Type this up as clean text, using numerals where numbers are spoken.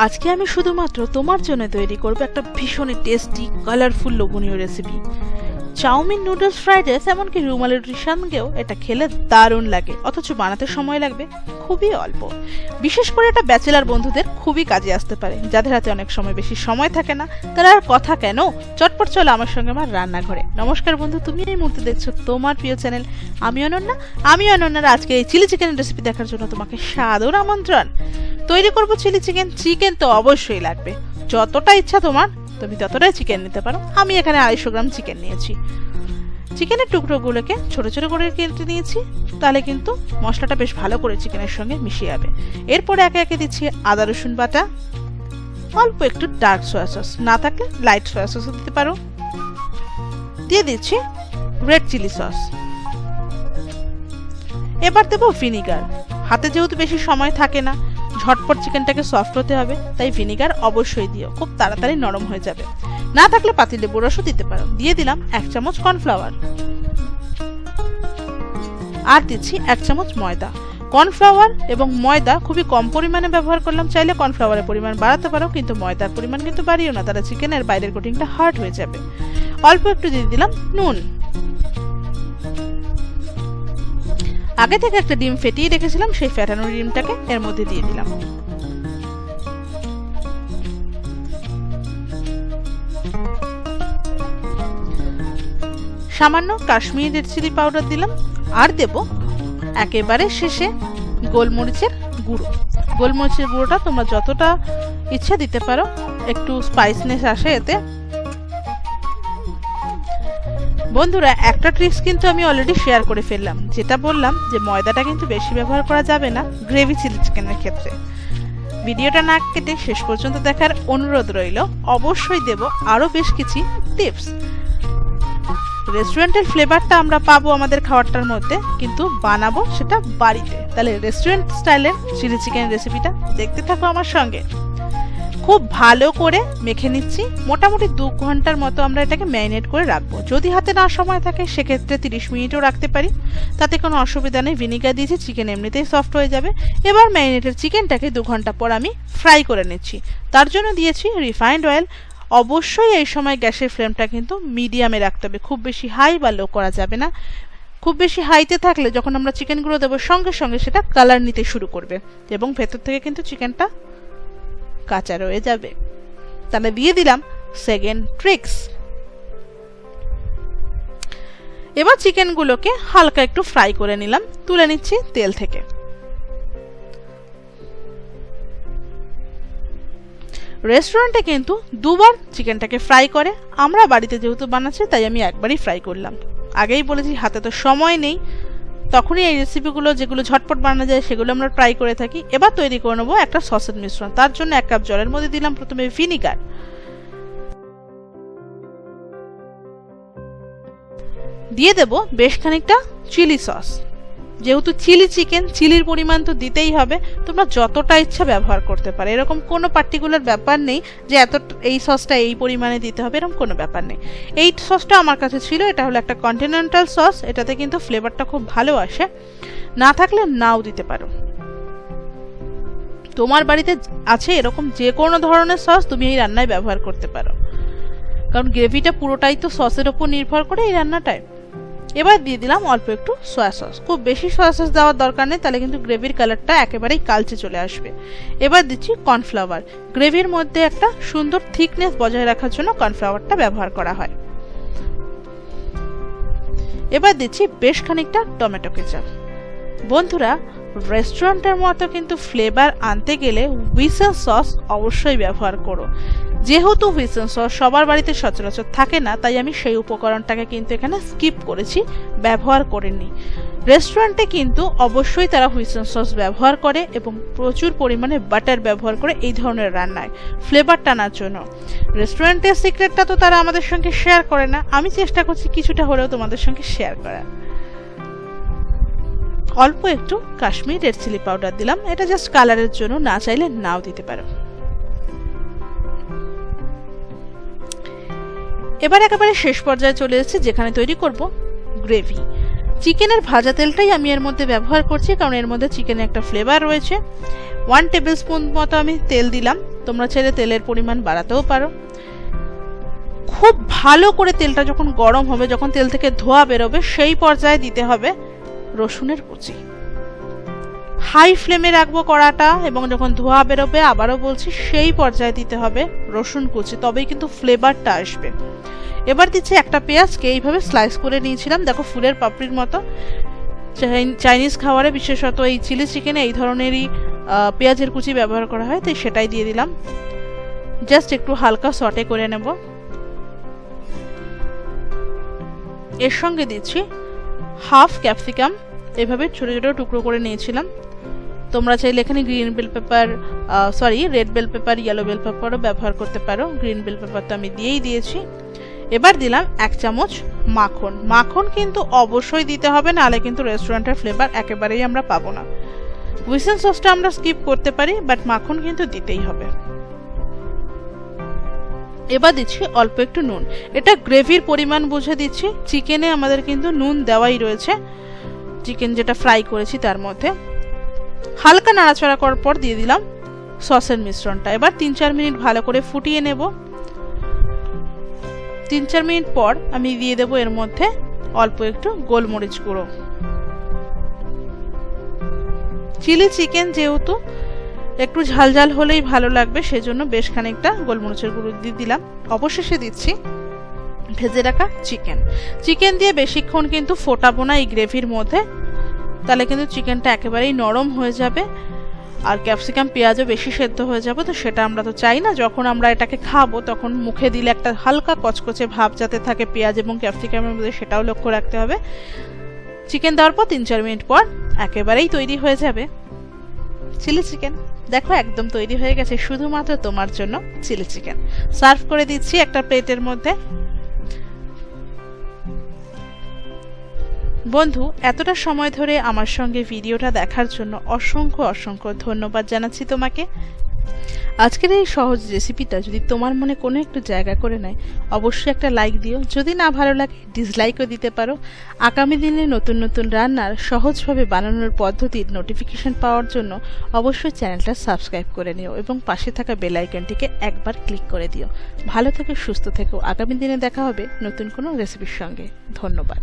আজকে আমি শুধুমাত্র তোমার জন্য তৈরি করব একটা ভীষণই টেস্টি কালারফুল লোভনীয় recipe. Chow mein, noodles, fried rice, এমনকি রুমালি রুটির সঙ্গেও এটা খেলে দারুণ লাগে, অথচ বানাতে সময় লাগবে খুবই অল্প। বিশেষ করে এটা ব্যাচেলার বন্ধুদের খুবই কাজে আসতে পারে। যাদের হাতে অনেক সময় বেশি সময় থাকে না, তারা আর কথা কেন, চটপট চলো আমার সঙ্গে আমার রান্নাঘরে। নমস্কার বন্ধু, তুমি এই মুহূর্তে দেখছো তোমার প্রিয় চ্যানেল আমি অনন্যা। আমি অনন্যার আজকে এই চিলি চিকেন রেসিপি দেখার জন্য তোমাকে সাদর আমন্ত্রণ। তৈরি করব চিলি চিকেন। চিকেন তো অবশ্যই লাগবে, যতটা ইচ্ছা তোমার তুমি ততটাই চিকেন নিতে পারো। আমি এখানে 250 গ্রাম চিকেন নিয়েছি। চিকেনের টুকরোগুলোকে ছোট ছোট করে কেটে নিয়েছি, তাহলে কিন্তু মশলাটা বেশ ভালো করে চিকেনের সঙ্গে মিশিয়ে যাবে। এরপরে একে একে দিচ্ছি আদা রসুন বাটা, অল্প একটু ডার্ক সয়া সস, না থাকলে লাইট সয়া সসও দিতে পারো। দিয়ে দিচ্ছি রেড চিলি সস। এবার দেবো ভিনিগার। হাতে যেহেতু বেশি সময় থাকে না, ঝটপট চিকেনটাকে সফট হতে হবে, তাই ভিনিগার অবশ্যই দিও, খুব তাড়াতাড়ি নরম হয়ে যাবে। না থাকলে পাতিলেবুর রসও দিতে পারো। দিয়ে দিলাম 1 চামচ কর্নফ্লাওয়ার, আর দিচ্ছি 1 চামচ ময়দা। কর্নফ্লাওয়ার এবং ময়দা খুবই কম পরিমাণে ব্যবহার করলাম। চাইলে কর্নফ্লাওয়ারের পরিমাণ বাড়াতে পারো, কিন্তু ময়দার পরিমাণ কিন্তু বাড়িও না, তাহলে চিকেনের বাইরের কোটিংটা হার্ড হয়ে যাবে। অল্প একটু দিয়ে দিলাম নুন। আগে থেকে একটা ডিম ফেটিয়ে রেখেছিলাম, সেই ফেটানো ডিমটাকে এর মধ্যে দিয়ে দিলাম। সামান্য কাশ্মীরি রেড চিলি পাউডার দিলাম, আর দেব একেবারে শেষে গোলমরিচের গুঁড়ো। গোলমরিচের গুঁড়োটা তোমরা যতটা ইচ্ছা দিতে পারো, একটু স্পাইসনেস আসে এতে। বন্ধুরা, একটা ট্রিক্স কিন্তু আমি অলরেডি শেয়ার করে ফেললাম, যেটা বললাম যে ময়দাটা কিন্তু বেশি ব্যবহার করা যাবে না গ্রেভি চিলি চিকেনের ক্ষেত্রে। ভিডিওটা না কেটে শেষ পর্যন্ত দেখার অনুরোধ রইল। অবশ্যই দেব আরো বেশ কিছু টিপস। রেস্টুরেন্টের ফ্লেভারটা আমরা পাবো আমাদের খাবারটার মধ্যে, কিন্তু বানাবো সেটা বাড়িতে। তাহলে রেস্টুরেন্ট স্টাইলের চিলি চিকেন রেসিপিটা দেখতে থাকো আমার সঙ্গে। খুব ভালো করে মেখে নিচ্ছি। মোটামুটি 2 ঘন্টার মতো আমরা এটাকে ম্যারিনেট করে রাখবো। যদি হাতে না সময় থাকে সেক্ষেত্রে 30 মিনিটও রাখতে পারি, তাতে কোনো অসুবিধা নেই। ভিনিগার দিয়েছি, চিকেন এমনিতেই সফট হয়ে যাবে। এবার ম্যারিনেটেড চিকেনটাকে 2 ঘন্টা পর আমি ফ্রাই করে নিচ্ছি। তার জন্য দিয়েছি রিফাইন্ড অয়েল। অবশ্যই এই সময় গ্যাসের ফ্লেমটা কিন্তু মিডিয়ামে রাখতে হবে, খুব বেশি হাই বা লো করা যাবে না। খুব বেশি হাইতে থাকলে যখন আমরা চিকেনগুলো দেবো সঙ্গে সঙ্গে সেটা কালার নিতে শুরু করবে এবং ভেতর থেকে কিন্তু চিকেনটা কাঁচা রয়ে যাবে। তাহলে দিয়ে দিলাম সেকেন্ড ট্রিক্স। এবার চিকেনগুলোকে হালকা একটু ফ্রাই করে নিলাম, তুলে নিচ্ছি তেল থেকে। রেস্টুরেন্টে কিন্তু 2 বার চিকেনটাকে ফ্রাই করে, আমরা বাড়িতে যেহেতু বানাচ্ছি তাই আমি একবারই ফ্রাই করলাম। আগেই বলেছি হাতে তো সময় নেই, তখনই এই রেসিপিগুলো যেগুলো ঝটপট বানানো যায় সেগুলো আমরা ট্রাই করে থাকি। এবার তৈরি করে নেবো একটা সসের মিশ্রণ। তার জন্য 1 কাপ জলের মধ্যে দিলাম প্রথমে ভিনিগার, দিয়ে দেব বেশ খানিকটা চিলি সস। যেহেতু চিলি চিকেন, চিলির পরিমাণ তো দিতেই হবে, তোমরা যতটা ইচ্ছা ব্যবহার করতে পারো। এরকম কোনো পার্টিকুলার ব্যাপার নেই যে এই সসটা এই পরিমাণে দিতে হবে, এরকম কোনো ব্যাপার নেই। এই সসটা আমার কাছে ছিল, এটা হলো একটা কন্টিনেন্টাল সস, এটাতে কিন্তু ফ্লেভারটা খুব ভালো আসে। না থাকলে নাও দিতে পারো। তোমার বাড়িতে আছে এরকম যে কোনো ধরনের সস, তুমি এই রান্নায় ব্যবহার করতে পারো, কারণ গ্রেভিটা পুরোটাই তো সসের ওপর নির্ভর করে এই রান্নাটায়। এবার দিয়ে দিলাম অল্প একটু সয়া সস। খুব বেশি সয়া সস দেওয়ার দরকার নেই, তাহলে কিন্তু গ্রেভির কালারটা একেবারেই কালচে চলে আসবে। এবার দিচ্ছি কর্নফ্লাওয়ার। গ্রেভির মধ্যে একটা সুন্দর থিকনেস বজায় রাখার জন্য কর্নফ্লাওয়ারটা ব্যবহার করা হয়। এবার দিচ্ছি বেশ খানিকটা টমেটো কেচাপ। বন্ধুরা, রেস্টুরেন্টের মতো কিন্তু ফ্লেভার আনতে গেলে হুইসেল সস অবশ্যই ব্যবহার করো। যেহেতু হুইসেল সস সবার বাড়িতে সচরাচর থাকে না, তাই আমি সেই উপকরণটাকে কিন্তু এখানে স্কিপ করেছি, ব্যবহার করিনি। রেস্টুরেন্টে কিন্তু অবশ্যই তারা হুইসেল সস ব্যবহার করে এবং প্রচুর পরিমাণে বাটার ব্যবহার করে এই ধরনের রান্নায় ফ্লেভার টানার জন্য। রেস্টুরেন্টের সিক্রেটটা তো তারা আমাদের সঙ্গে শেয়ার করে না, আমি চেষ্টা করছি কিছুটা হলেও তোমাদের সঙ্গে শেয়ার করার। অল্প একটু কাশ্মীরি রেড চিলি পাউডার দিলাম, এটা জাস্ট কালারের জন্য, না চাইলে নাও দিতে পারো। এবার একেবারে শেষ পর্যায়ে চলে এসেছে, যেখানে তৈরি করব গ্রেভি। চিকেনের ভাজা তেলটাই আমি এর মধ্যে ব্যবহার করছি, কারণ এর মধ্যে চিকেনের একটা ফ্লেভার রয়েছে। 1 টেবিলস্পুন মতো আমি তেল দিলাম। তোমরা চাইলে তেলের পরিমাণ বাড়াতেও পারো। খুব ভালো করে তেলটা যখন গরম হবে, যখন তেল থেকে ধোঁয়া বেরোবে, সেই পর্যায়ে দিতে হবে রসুনের কুচি। হাই ফ্লেমে রাখবো কড়াটা, এবং যখন ধোঁয়া বেরোবে, আবারও বলছি, সেই পর্যায়ে দিতে হবে রসুন কুচি, তবেই কিন্তু ফ্লেভারটা আসবে। এবার দিচ্ছি একটা পেঁয়াজকে এইভাবে স্লাইস করে নিয়েছিলাম, দেখো ফুলের পাপড়ির মতো। চাইনিজ খাবারে বিশেষত এই চিলি চিকেনে এই ধরনেরই পেঁয়াজের কুচি ব্যবহার করা হয়, তাই সেটাই দিয়ে দিলাম। জাস্ট একটু হালকা সটে করে নেব। এর সঙ্গে দিচ্ছি হাফ ক্যাপসিকাম, এভাবে ছোট ছোট টুকরো করে নিয়েছিলাম। তোমরা চাইলে এখানে green bell pepper, red bell pepper, yellow bell পেপারও ব্যবহার করতে পারো। গ্রিন বেল পেপার তো আমি দিয়েই দিয়েছি। এবার দিলাম 1 চামচ মাখন। মাখন কিন্তু অবশ্যই দিতে হবে, নাহলে কিন্তু রেস্টুরেন্টের ফ্লেভার একেবারেই আমরা পাবো না। হুইসেল সসটা আমরা স্কিপ করতে পারি, বাট মাখন কিন্তু দিতেই হবে। এবার দিচ্ছি অল্প একটু নুন। এটা গ্রেভির পরিমাণ বুঝে দিচ্ছি, চিকেনে আমাদের কিন্তু নুন দেওয়াই রয়েছে, চিকেন যেটা ফ্রাই করেছি তার মধ্যে। হালকা নাড়াচাড়া করার পর দিয়ে দিলাম সসের মিশ্রণটা। এবার 3-4 মিনিট ভালো করে ফুটিয়ে নেব। 3-4 মিনিট পর আমি দিয়ে দেবো এর মধ্যে অল্প একটু গোলমরিচ গুঁড়ো। চিলি চিকেন যেহেতু একটু ঝালঝাল হলেই ভালো লাগবে, সেজন্য বেশ খানিকটা গোলমরিচের গুঁড়ো দিয়ে দিলাম। অবশেষে দিচ্ছি ভেজে রাখা চিকেন। চিকেন দিয়ে বেশিক্ষণ কিন্তু ফোটাবো না এই গ্রেভির মধ্যে, তাহলে কিন্তু চিকেনটা একেবারেই নরম হয়ে যাবে, আর ক্যাপসিকাম পেঁয়াজও বেশি সেদ্ধ হয়ে যাবে, তো সেটা আমরা তো চাই না। যখন আমরা এটাকে খাবো তখন মুখে দিলে একটা হালকা কচকচে ভাব যাতে থাকে পেঁয়াজ এবং ক্যাপসিকামের মধ্যে, সেটাও লক্ষ্য রাখতে হবে। চিকেন দেওয়ার পর 3-4 মিনিট পর একেবারেই তৈরি হয়ে যাবে চিলি চিকেন। দেখো একদম তৈরি হয়ে গেছে শুধুমাত্র তোমার জন্য চিলি চিকেন। সার্ভ করে দিচ্ছি একটা প্লেটের মধ্যে। বন্ধু, এতটা সময় ধরে আমার সঙ্গে ভিডিওটা দেখার জন্য অসংখ্য অসংখ্য ধন্যবাদ জানাচ্ছি তোমাকে। আজকের এই সহজ রেসিপিটা যদি তোমার মনে কোনো একটু জায়গা করে নেয়, অবশ্যই একটা লাইক দিও। যদি না ভালো লাগে ডিসলাইকও দিতে পারো। আগামী দিনে নতুন নতুন রান্নার সহজভাবে বানানোর পদ্ধতির নোটিফিকেশন পাওয়ার জন্য অবশ্যই চ্যানেলটা সাবস্ক্রাইব করে নিও এবং পাশে থাকা বেল আইকনটিকে একবার ক্লিক করে দিও। ভালো থেকো, সুস্থ থেকো। আগামী দিনে দেখা হবে নতুন কোনো রেসিপির সঙ্গে। ধন্যবাদ।